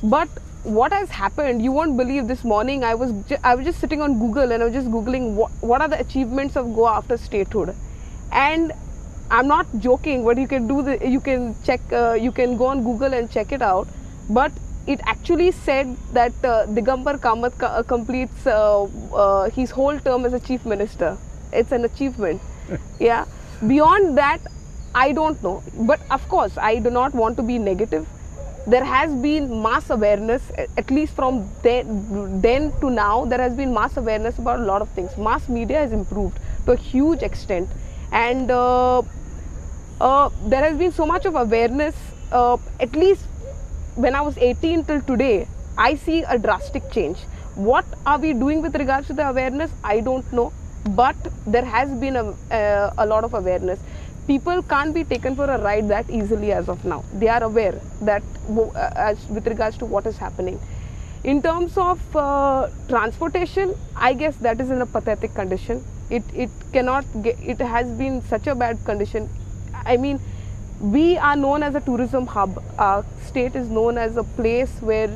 But what has happened, you won't believe, this morning I was just sitting on Google and I was just googling what are the achievements of Goa after statehood, and I'm not joking, but you can you can check, you can go on Google and check it out. But it actually said that Digambar Kamath completes his whole term as a chief minister. It's an achievement. Yeah. Beyond that, I don't know. But of course, I do not want to be negative. There has been mass awareness, at least from then to now, there has been mass awareness about a lot of things. Mass media has improved to a huge extent. And there has been so much of awareness, at least when I was 18 till today, I see a drastic change. What are we doing with regards to the awareness? I don't know. But there has been a lot of awareness. People can't be taken for a ride that easily as of now. They are aware that with regards to what is happening. In terms of transportation, I guess that is in a pathetic condition. It cannot get, it has been such a bad condition. I mean, we are known as a tourism hub. Our state is known as a place where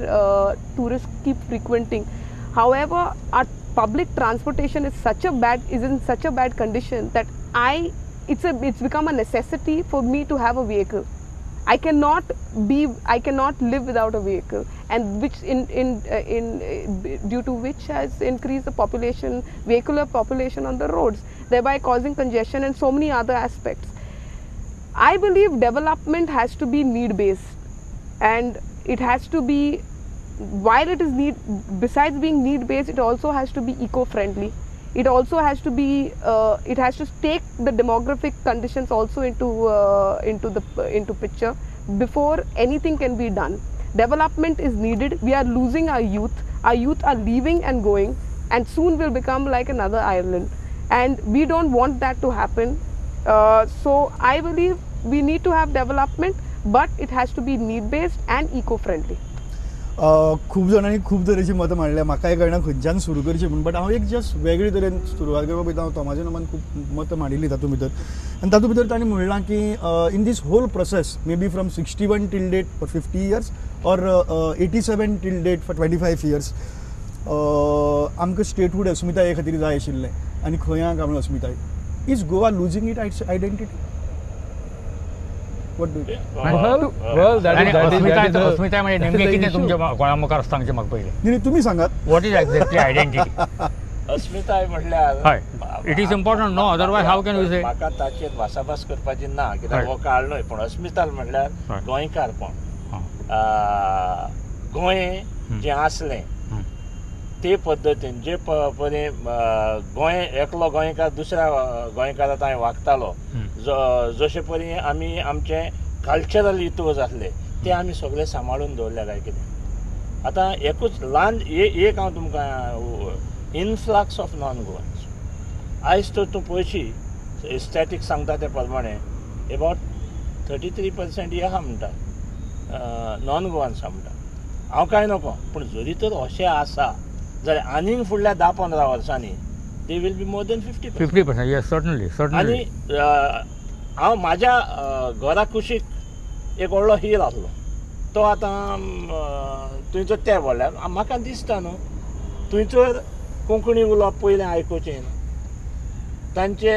tourists keep frequenting. However, our public transportation is in such a bad condition that it's become a necessity for me to have a vehicle. I cannot live without a vehicle, and which due to which has increased the vehicular population on the roads, thereby causing congestion and so many other aspects. I believe development has to be need-based, and it has to be, while it is besides being need-based, it also has to be eco-friendly. It also has to be, it has to take the demographic conditions also into picture before anything can be done. Development is needed. We are losing our youth. Our youth are leaving and going, and soon will become like another Ireland. And we don't want that to happen. So I believe we need to have development, but it has to be need-based and eco-friendly. खूप जणांनी खूप तरेची मतं मांडल्या. म्हाकाय कळना खंयच्यान सुरू करची म्हणून, बट हांव एक जस्ट वेगळे तरेन सुरवात करपाक वयता. तोमाच्या नांवान खूप मतं मांडिल्लीं तातूंत भितर, आनी तातूंत भितर तांणी म्हणलां की in this whole process, may be from 61 till date for 50 years or 87 till date for 25 years आमकां स्टेटहूड अस्मिताये खातीर जाय आशिल्लें, आनी खंय आहा कांय अस्मिताय. Is Goa losing its identity? What do you think? Well, that is अस्मिता म्हणजे नेमके कितें तुमच्या कोणा मुखार सांगचें म्हाका पयलें. नाही तुम्ही सांगात. What is exactly identity? अस्मिताय म्हटल्यार हय, it is important no, otherwise how can we say. म्हाका ताचेर भासाभास करपाची ना, कित्याक हो काळ न्हय, पूण अस्मिताय म्हटल्यार गोंयकारपण. गोंय जें आसलें ते पद्दतीन जे परी गोंय एकलो गोंयकार दुसऱ्या गोंयकारांत हांवें वागतालो, जशे परी आमी आमचे कल्चरल इतूज आसले ते आमी सगळे सांबाळून दवरल्या काय कितें. आतां एकूच ल्हान एक हांव तुमकां इनफ्लक्स ऑफ नॉन गोवन्स. आयज तर तूं पळयशी स्टॅटिक्स सांगता ते प्रमाणे अबावट 33% हे आहा म्हणटा नॉन गोवन्स आहा म्हणटा. हांव कांय नको, पूण जरी तर अशें आसा जाल्यार आनीक फुडल्या 10-15 वर्सांनी they will be more than 50%. Yes, certainly. आनी हांव म्हाज्या घरा कुशीक एक व्हडलो हीर आसलो, तो आतां थंयचो ते व्हडल्यार म्हाका दिसता न्हू थंयसर कोंकणी उलोवप पयलें आयकुचें न्हू. तांचे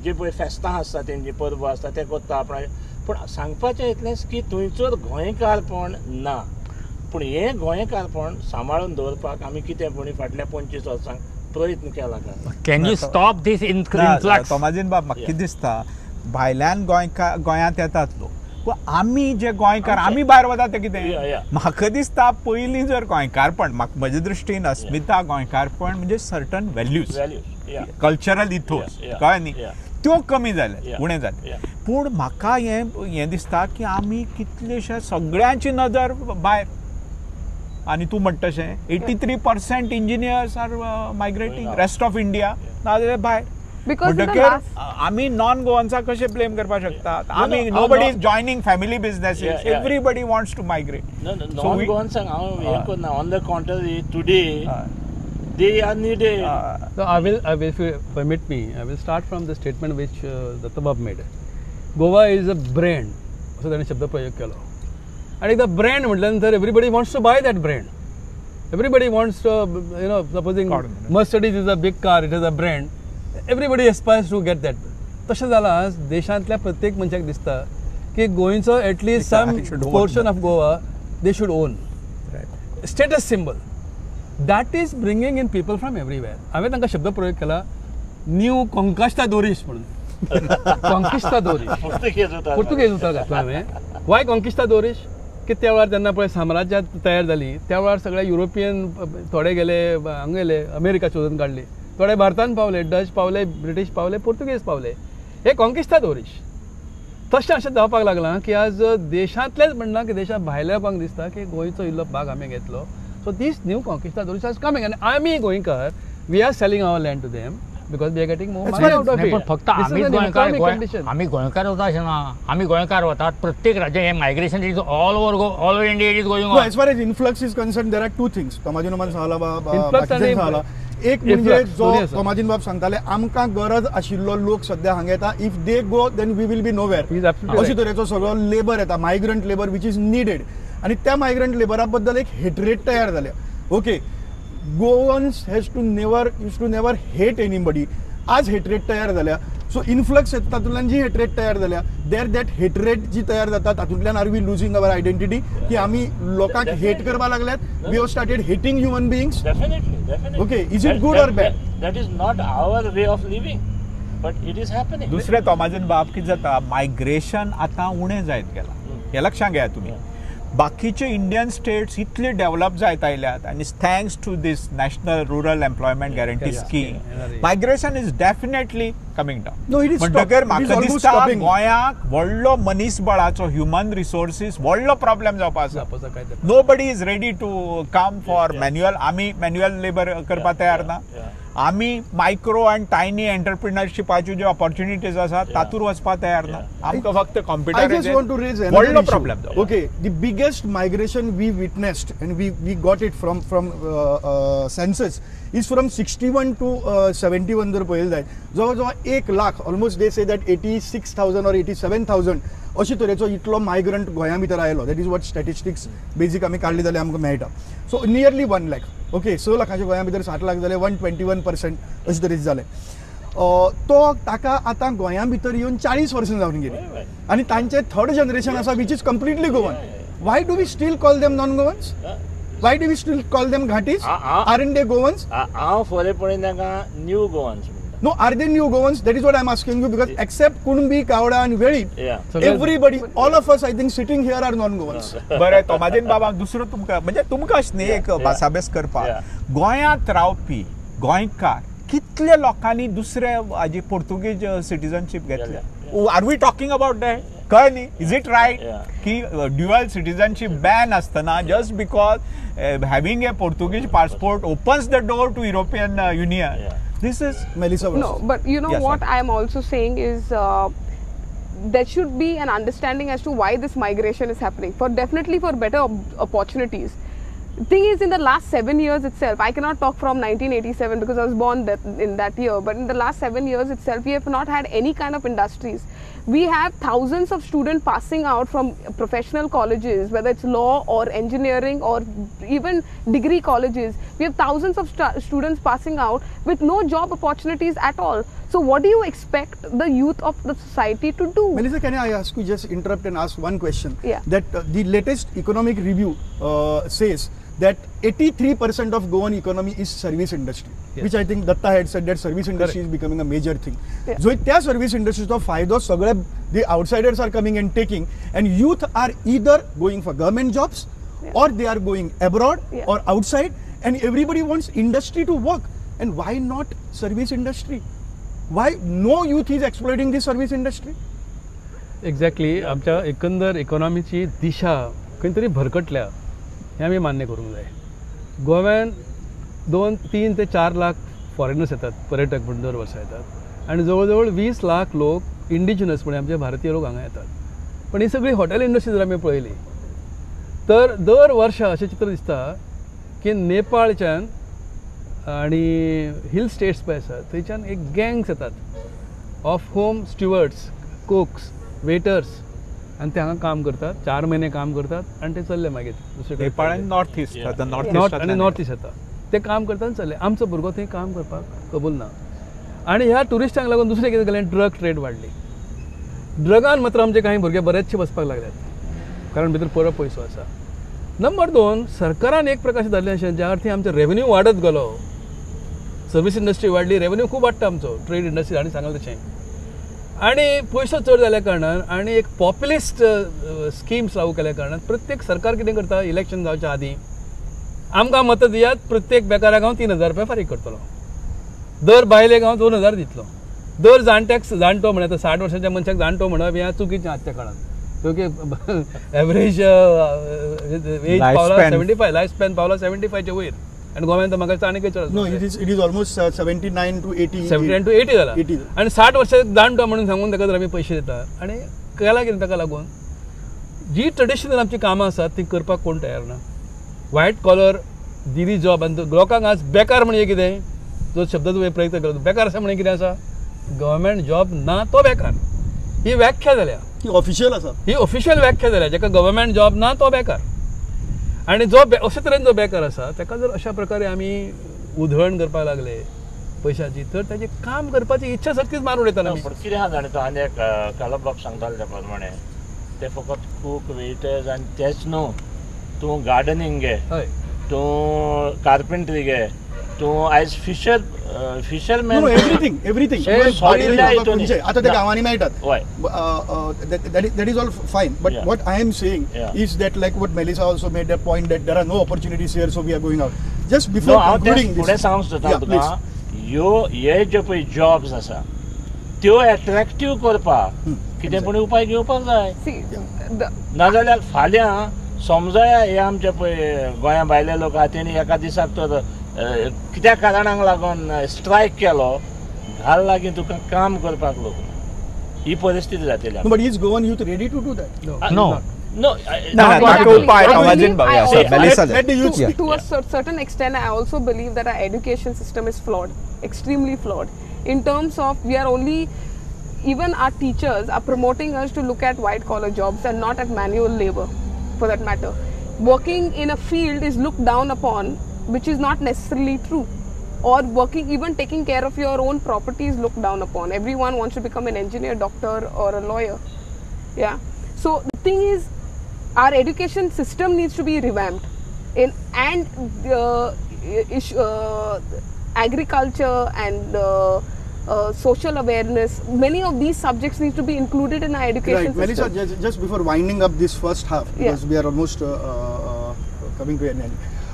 जे पळय फेस्तां आसता, तेंची परबो आसता ते करता आपणा. पूण सांगपाचें इतलेंच की थंयसर गोंयकारपण ना, पूण हें गोंयकारपण सांबाळून दवरपाक आमी कितें पूण फाटल्या 25 वर्सांक प्रयत्न केला काय. Can you stop this influx? तोमाजीन बाब, म्हाका कितें दिसता, भायल्यान गोंयांत येतात लोक, पूण आमी जे गोंयकार आमी भायर वतात ते कितें. म्हाका दिसता पयलीं जर गोंयकारपण, म्हाका म्हजे दृश्टीन अस्मिता गोंयकारपण म्हणजे सर्टन व्हॅल्यूज, कल्चरल इथोस, कळ्ळें न्ही, त्यो कमी जाले, उणें जाले. पूण म्हाका हें दिसता की आमी कितलेशे सगळ्यांची नदर भायर. आनी तूं म्हणटा तशें 83% engineers are migrating, rest of India नाजाल्यार भायर. म्हणटकीर आमी नॉन गोवन्साक कशें ब्लेम करपाक शकतात? आमी nobody is joining family businesses, everybody wants to migrate. Non गोवन्साक हांव हें करना, on the contrary today they are needed. So I will, if you permit me, I will start from the statement which Dattabab made. Goa is a brand, असो ताणें शब्द प्रयोग केलो. आणि एकदा ब्रँड म्हटल्यानंतर everybody wants to buy that brand. Everybody wants to, supposing Mercedes is a big car, it is a brand. Everybody aspires to get that. तशें जालां देशांतल्या प्रत्येक मनशाक दिसता की गोंयचो at least some portion of Goa they should own. Status symbol that is bringing in people from everywhere. हांवें तांकां शब्द प्रयोग केला न्यू कॉन्कास्टादोरीस म्हणून. कॉन्किस्टादोरीस पुर्तुगेज उतर घातलो हांवें. वाय कॉन्किस्टादोरीस की त्या वेळार जेन्ना पळय साम्राज्य तयार जाली त्या वेळार सगळे युरोपियन थोडे गेले हांगा गेले अमेरिका शोधून काडली, थोडे भारतान पावले, डच पावले, ब्रिटीश पावले, पोर्तुगेज पावले. हे कॉन्किस्टादोरीस. तशें अशें जावपाक लागलां की आज देशांतलेच म्हणना की देशा भायल्या लोकांक दिसता की गोंयचो इल्लो भाग आमी घेतलो. So this new conquistadores are coming आनी आमी गोंयकार we are selling our land to them because they are getting more money out of it. पण फक्त आम्ही गोंयकार होता अशें ना. आम्ही गोंयकार वतात प्रत्येक राज्य हे migration is all over India it is going on. As far as influx is concern there are two things. तमाजीन सांगला एक म्हणजे जो तमाजीन बाब सांगताले आमकां गरज आशिल्लो लोक सध्या हांगा येता. If they go then we will be nowhere. अशे तरेचो सगळो लेबर येता, migrant labour which is needed. आणि त्या मायग्रंट लेबरा बद्दल एक हेटरेट तयार जाल्या. Okay, Goans has to never hate anybody. आज हेटरेट तयार जाल्या. सो इन्फ्लक्स येता तातूंतल्यान जी हेटरेट तयार जाल्या देर दॅट हेटरेट जी तयार जाता तातूंतल्यान are we losing our identity की आमी लोकांक हेट करपाक लागल्यात. We have started hating human beings. Definitely. Okay, is it good or bad? That is not our way of living, but it is happening. दुसरे तोमाजीन बाब कितें जाता मायग्रेशन आतां उणें जायत गेलां. हे लक्षांत घेयात तुमी. बाकीचे इंडियन स्टेट्स इतले डेव्हलप जायत आयल्यात आनी thanks to this national rural employment guarantee scheme migration is definitely coming down. म्हणटकीर म्हाका दिसता गोंयाक व्हडलो मनीसबळाचो ह्युमन रिसोर्सीस व्हडलो प्रॉब्लेम जावपाक आसा. Nobody is ready to come for manual. आमी मॅन्युअल लेबर करपाक तयार ना. आमी मायक्रो अँड टायनी एंटरप्रिनरशिपाच्यो ज्यो ऑपॉर्च्युनिटीज आसात तातूंत वचपाक तयार ना. आमकां फक्त कॉम्प्युटर व्हडलो problem. Okay, the biggest migration we witnessed and we got it from census is from 61 to 71 जर पळयलें जायत जवळ जवळ 1 lakh almost they say that 86,000 or 87,000 अशे तरेचो इतलो मायग्रंट गोंया भितर आयलो. That is what statistics basic आमी काडली जाल्यार आमकां मेळटा. So nearly 1 lakh. ओके, 6 लाखांचे गोंया भितर 7 लाख जाले, 121% अशे तरेचे जाले. तो ताका आतां गोंया भितर येवन 40 वर्सां जावन गेली आनी तांचे थर्ड जनरेशन आसा which is completely Goan. Why do we still call them non Goans? Why do we still call them Ghatis? Aren't they Goans? हांव फॉरे पळयन तांकां new Goans. No, are they new Goans? That is what I'm asking you because except Kunbi, Kauda and Veli, everybody, all of us I think sitting here are non-Goans. बरें तोमाजीन बाबा दुसरो तुमकां म्हणजे तुमकां अशें न्ही एक भासाभेस करपाक गोंयांत रावपी गोंयकार कितले लोकांनी दुसरे हाजी पोर्तुगीज सिटीजनशीप घेतल्या? Are we talking about that? कळ्ळें न्ही? इज इट रायट की ड्युअल सिटीजनशीप बॅन आसतना just because having a Portuguese passport opens the door to European Union? This is Melissa. No, but you know what I am also saying is there should be an understanding as to why this migration is happening. Definitely for better opportunities. The thing is, in the last 7 years itself, I cannot talk from 1987 because I was born in that year. But in the last 7 years itself, we have not had any kind of industries. We have thousands of students passing out from professional colleges, whether it's law or engineering or even degree colleges. We have thousands of students passing out with no job opportunities at all. So what do you expect the youth of the society to do? Melissa, can I ask you, just interrupt and ask one question? Yeah. That the latest economic review says that 83% of Goan economy is service industry, which I think Datta had said that service industry is becoming a major thing. So त्या service industry तो फायदो सगळे the outsiders are coming and taking, and youth are either going for government jobs or they are going abroad or outside, and everybody wants industry to work. And why not service industry? Why no youth is exploiting this service industry? Exactly आमच्या एकंदर इकॉनॉमीची दिशा खंय तरी भरकटल्या हें आमी मान्य करूंक जाय. गोव्यान 2-3 ते 4 लाख फॉरेनर्स येतात, पर्यटक म्हणून दर वर्सा येतात, आनी जवळ जवळ 20 लाख लोक इंडिजिनस म्हणजे आमचे भारतीय लोक हांगा येतात. पण ही सगळी हॉटेल इंडस्ट्री जर आमी पळयली तर दर वर्सा अशें चित्र दिसता की नेपाळच्यान आणि हिल स्टेट्स पळय आसात थंयच्यान एक गँग्स येतात ऑफ होम स्टिवर्ड्स, कुक्स, वेटर्स, आनी ते हांगा काम करतात, 4 म्हयने काम करतात आनी ते चल्ले मागीर दुसरे नेपाळान नॉर्थ ईस्ट नॉर्थ ईस्ट येता, ते काम करतात आनी चल्ले. आमचो भुरगो थंय काम करपाक कबूल ना. आनी ह्या टुरिस्टांक लागून दुसरें कितें केलें, ड्रग ट्रेड वाडली. ड्रगान मात्र आमचे काही भुरगे बरेचशे बसपाक लागल्यात, कारण भितर बरो पयसो आसा. नंबर 2, सरकारान एक प्रकारचें धरलें अशें ज्या अर्थी आमचो रेवन्यू वाडत गेलो, सर्वीस इंडस्ट्री वाडली, रेवन्यू खूब वाडटा आमचो, ट्रेड इंडस्ट्री हांणी सांगलें तशें. आनी पयसो चड जाल्या कारणान आनी एक पॉप्युलिस्ट स्किम्स लागू केल्या कारणान प्रत्येक सरकार कितें करता, इलेक्शन जावच्या आदीं आमकां मतां दियात, प्रत्येक बेकाराक हांव 3000 रुपया फारीक करतलो, दर बायलेक हांव 2000 दितलो, दर जाणटो म्हणत 60 वर्सांच्या मनशाक जाणटो म्हणप हें चुकीचें आजच्या काळांत. क्योंकि एवरेज एज पावला 75, लायफ स्पॅन पावला 75च्या वयर, आनी गोव्यान म्हाका आनीक चड. No, it is almost 79 to 80. 79 to 80 जाला. आनी 60 वर्सांक जाणटो म्हणून सांगून ताका जर आमी पयशे दितात. आनी केला कितें ताका लागून जी ट्रेडिशनल आमची कामां आसात ती करपाक कोण तयार ना. व्हायट कॉलर दिली जॉब, आनी लोकांक आज बेकार म्हणजे कितें, जो शब्द तुवें प्रयत्न केलो, बेकार आसा म्हणजे कितें आसा, गव्हर्मेंट जॉब ना तो बेकार. ही व्याख्या जाल्या, ही ऑफिशियल आसा, ही ऑफिशियल व्याख्या जाल्या, जाका गव्हर्मेंट जॉब ना तो बेकार. आनी जो अशे तरेन जो बेकार आसा ताका जर अशा प्रकारे आमी उधळण करपाक लागले पयशांची, तर ताची काम करपाची इच्छा शक्तीच मारून येता. पूण कितें आसा जाणा तो, आनी एक कालबाब सांगताले त्या प्रमाणे ते फकत कूक, वेटर्स आनी तेच न्हू, तूं गार्डनिंग घे, तूं कार्पेंट्री घे, तूं आयज फिशरमॅन, एव्हरीथिंग आता त्या गावांनी मेळटात. That is all fine, but what I am saying is that, like what Melissa also made that point, that there are no opportunities here, so we are going out. Just before concluding this, फुडें सांगूंक सोदता तुका, हे जे पळय jobs आसा त्यो एट्रॅक्टीव करपाक कितें पण उपाय घेवपाक जाय. नाजाल्यार फाल्यां समजा हे आमचे पळय गोंया भायले लोक आहा तेणी एका दिसाक तर कित्या कारणांक लागून स्ट्रायक केलो, घाल लागीं तुका काम करपाक लोक ना, ही परिस्थिती जातली. But is Goan youth ready to do that? No. To a certain extent, I also believe that our education system is flawed, extremely flawed, in terms of we are only, even our teachers are promoting us to look at white collar jobs and not at manual labor, for that matter. Working in a field is looked down upon, which is not necessarily true. Or working, even taking care of your own property is looked down upon. Everyone wants to become an engineer, doctor or a lawyer. Yeah. So the thing is, our education system needs to be revamped. Agriculture and social awareness, many of these subjects need to be included in our education system. Melissa, just before winding up this first half, because we are almost coming to an end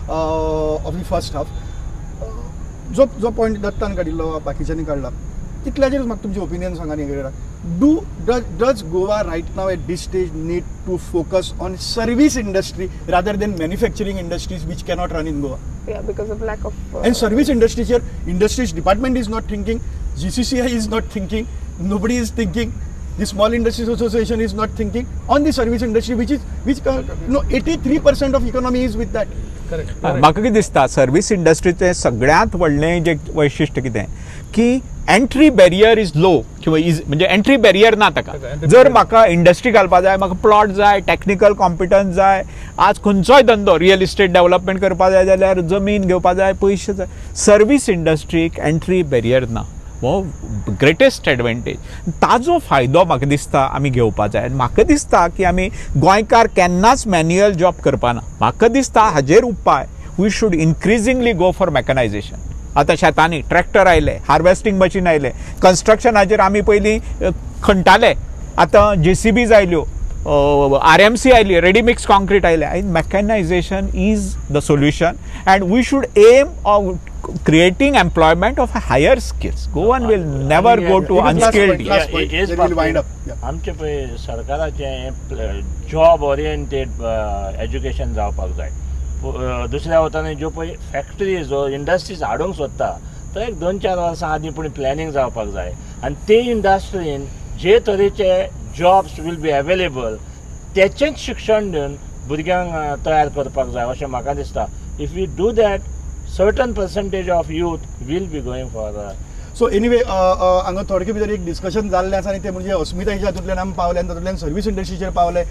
of the first half, जो point दत्तान काडिल्लो, बाकीच्यांनी काडला, तितल्याचेर म्हाका तुमचें opinion सांगा न्ही. Does Goa right now at this stage need to focus on service industry rather than manufacturing industries which cannot run in Goa? Yeah, because of lack of... and service industries here, industries department is not thinking, GCCI is not thinking, nobody is thinking, the Small Industries Association is not thinking on the service industry, which 83% of economy is with that. म्हाका कितें दिसता, service इंडस्ट्रीचें सगळ्यांत व्हडलें जें वैशिश्ट कितें की entry barrier is low, किंवा म्हणजे एंट्री बॅरियर ना ताका. जर म्हाका इंडस्ट्री घालपाक जाय, म्हाका प्लॉट जाय, टॅक्निकल कॉम्पिटन्स जाय, आज खंयचोय धंदो रियल इस्टेट डेव्हलपमेंट करपाक जाय जाल्यार जमीन घेवपाक जाय, पयशे जाय. सर्वीस इंडस्ट्रीक एंट्री बॅरियर ना, हो ग्रेटेस्ट एडवांटेज. ताजो फायदो म्हाका दिसता आमी घेवपाक जाय. म्हाका दिसता की आमी गोंयकार केन्नाच मॅन्युअल जॉब करपाना. म्हाका दिसता हाजेर उपाय वी शूड इन्क्रिजिंगली गो फॉर मेकनायझेशन. आतां शेतांनी ट्रॅक्टर आयले, हार्वेस्टिंग मशीन आयले, कन्स्ट्रक्शनाचेर आमी पयलीं खणटाले, आतां JCBs आयल्यो, RMC आयली, रेडी मिक्स कॉन्क्रीट आयले. आनी mechanisation is the solution and we should am creating employment of higher skills. Goan will never go to unskilled. आमचे पळय सरकाराचें जॉब ओरिएंटेड एज्युकेशन जावपाक जाय. दुसऱ्या वतांनी ज्यो पळय फॅक्टरीज इंडस्ट्रीज हाडूंक सोदता तो एक 2-4 वर्सां आदीं पूण प्लॅनिंग जावपाक जाय. आनी ते इंडस्ट्रीन जे तरेचे जॉब्स वील बी अवेलेबल तेचेंच शिक्षण दिवन भुरग्यांक तयार करपाक जाय अशें म्हाका दिसता. If we do that, certain percentage of youth will be going for so anyway हांगा थोडके भितर एक डिस्कशन जाल्लें आसा आनी तें म्हणजे अस्मितायेच्या हातूंतल्यान आमी पावले आनी तातूंतल्यान सर्वीस इंडस्ट्रीचेर पावले.